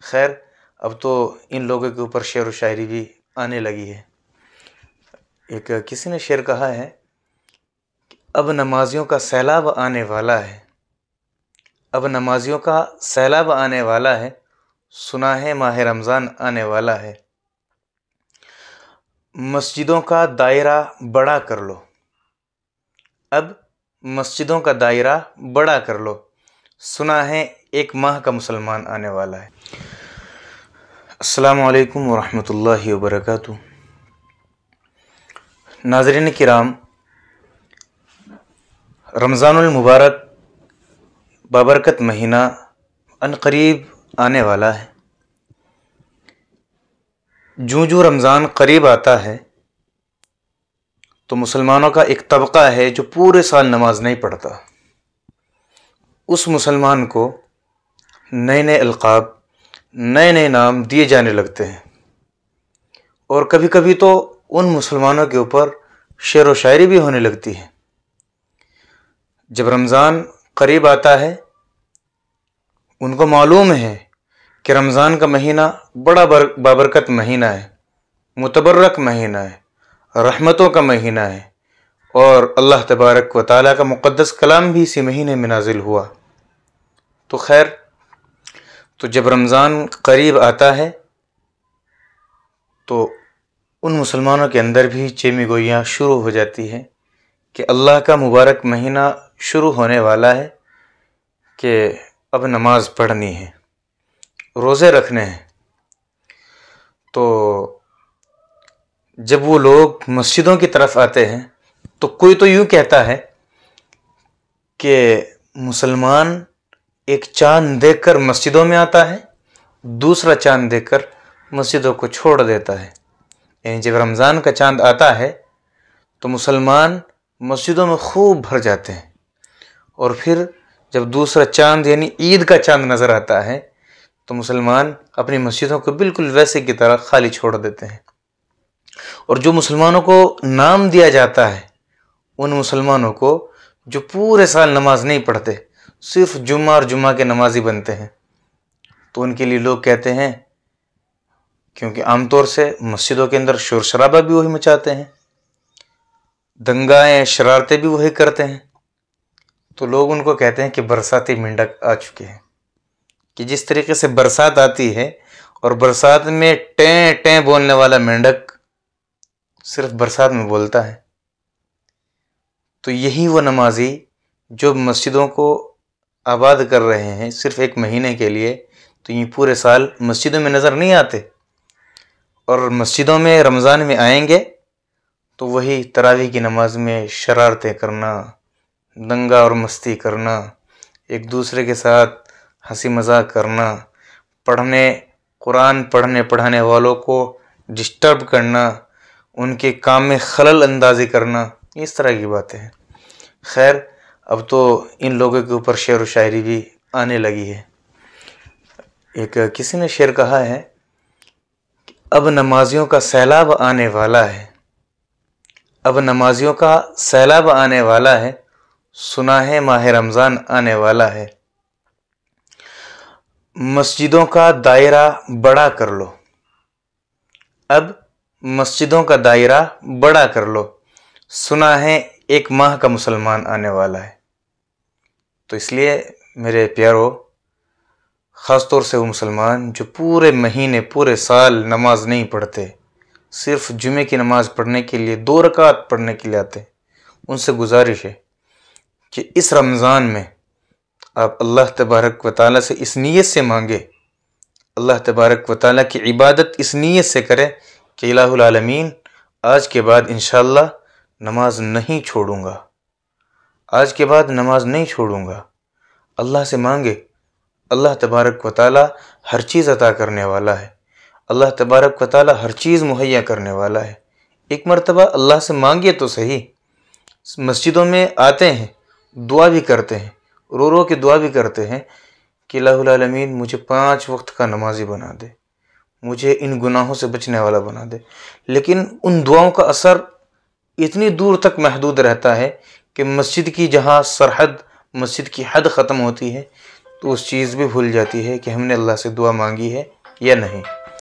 खैर, अब तो इन लोगों के ऊपर शेर व शायरी भी आने लगी है। एक किसी ने शेर कहा है, अब नमाजियों का सैलाब आने वाला है, अब नमाजियों का सैलाब आने वाला है, सुना है माह रमज़ान आने वाला है। मस्जिदों का दायरा बड़ा कर लो, अब मस्जिदों का दायरा बड़ा कर लो, सुना है एक माह का मुसलमान आने वाला है। अस्सलामु अलैकुम वरहमतुल्लाहि वबरकातुहू। नाज़रीन किराम, रमज़ानुल मुबारक बाबरकत महीना अनकरीब आने वाला है। जूँ जूँ रमज़ान करीब आता है तो मुसलमानों का एक तबका है जो पूरे साल नमाज नहीं पढ़ता। उस मुसलमान को नए नए अलक़ाब, नए नए नाम दिए जाने लगते हैं और कभी कभी तो उन मुसलमानों के ऊपर शेर व शायरी भी होने लगती है। जब रमज़ान करीब आता है, उनको मालूम है कि रमज़ान का महीना बड़ा बाबरकत महीना है, मुतबर्रक महीना है, रहमतों का महीना है और अल्लाह तबारक व तआला का मुक़द्दस कलाम भी इसी महीने में नाजिल हुआ। तो खैर, तो जब रमज़ान करीब आता है तो उन मुसलमानों के अंदर भी चेमी गोइयाँ शुरू हो जाती हैं कि अल्लाह का मुबारक महीना शुरू होने वाला है, कि अब नमाज पढ़नी है, रोज़े रखने हैं। तो जब वो लोग मस्जिदों की तरफ आते हैं तो कोई तो यूँ कहता है कि मुसलमान एक चाँद देखकर मस्जिदों में आता है, दूसरा चाँद देखकर मस्जिदों को छोड़ देता है। यानी जब रमज़ान का चाँद आता है तो मुसलमान मस्जिदों में खूब भर जाते हैं और फिर जब दूसरा चाँद यानी ईद का चाँद नज़र आता है तो मुसलमान अपनी मस्जिदों को बिल्कुल वैसे की तरह खाली छोड़ देते हैं। और जो मुसलमानों को नाम दिया जाता है, उन मुसलमानों को जो पूरे साल नमाज नहीं पढ़ते, सिर्फ जुम्मा और जुम्मा के नमाजी बनते हैं, तो उनके लिए लोग कहते हैं, क्योंकि आमतौर से मस्जिदों के अंदर शोर शराबा भी वही मचाते हैं, दंगाएं शरारतें भी वही करते हैं, तो लोग उनको कहते हैं कि बरसाती मेंढक आ चुके हैं। कि जिस तरीके से बरसात आती है और बरसात में टें टें बोलने वाला मेंढक सिर्फ बरसात में बोलता है, तो यही वो नमाजी जो मस्जिदों को आबाद कर रहे हैं सिर्फ एक महीने के लिए, तो ये पूरे साल मस्जिदों में नज़र नहीं आते और मस्जिदों में रमज़ान में आएंगे तो वही तरावी की नमाज में शरारतें करना, दंगा और मस्ती करना, एक दूसरे के साथ हंसी मजाक करना, कुरान पढ़ने पढ़ाने वालों को डिस्टर्ब करना, उनके काम में खलल अंदाजी करना, इस तरह की बातें हैं। खैर, अब तो इन लोगों के ऊपर शेर व शायरी भी आने लगी है। एक किसी ने शेर कहा है, अब नमाजियों का सैलाब आने वाला है, अब नमाजियों का सैलाब आने वाला है, सुना है माह रमज़ान आने वाला है। मस्जिदों का दायरा बड़ा कर लो, अब मस्जिदों का दायरा बड़ा कर लो, सुना है एक माह का मुसलमान आने वाला है। तो इसलिए मेरे प्यारों, ख़ास तौर से वो मुसलमान जो पूरे महीने पूरे साल नमाज नहीं पढ़ते, सिर्फ जुमे की नमाज पढ़ने के लिए 2 रकात पढ़ने के लिए आते, उनसे गुजारिश है कि इस रमज़ान में आप अल्लाह तबारक व तआला से इस नीयत से मांगे, अल्लाह तबारक व तआला की इबादत इस नीयत से करें कि इलाहुल आलमीन, आज के बाद इंशाअल्लाह नमाज नहीं छोड़ूंगा, आज के बाद नमाज नहीं छोड़ूंगा। अल्लाह से मांगे, अल्लाह तबारक व तआला हर चीज़ अता करने वाला है, अल्लाह तबारक व तआला हर चीज़ मुहैया करने वाला है। एक मरतबा अल्लाह से मांगिए तो सही। मस्जिदों में आते हैं, दुआ भी करते हैं, रो रो के दुआ भी करते हैं कि इलाहुल आलमीन मुझे 5 वक्त का नमाजी बना दे, मुझे इन गुनाहों से बचने वाला बना दे। लेकिन उन दुआओं का असर इतनी दूर तक महदूद रहता है कि मस्जिद की जहाँ सरहद, मस्जिद की हद ख़त्म होती है, तो उस चीज़ भी भूल जाती है कि हमने अल्लाह से दुआ मांगी है या नहीं।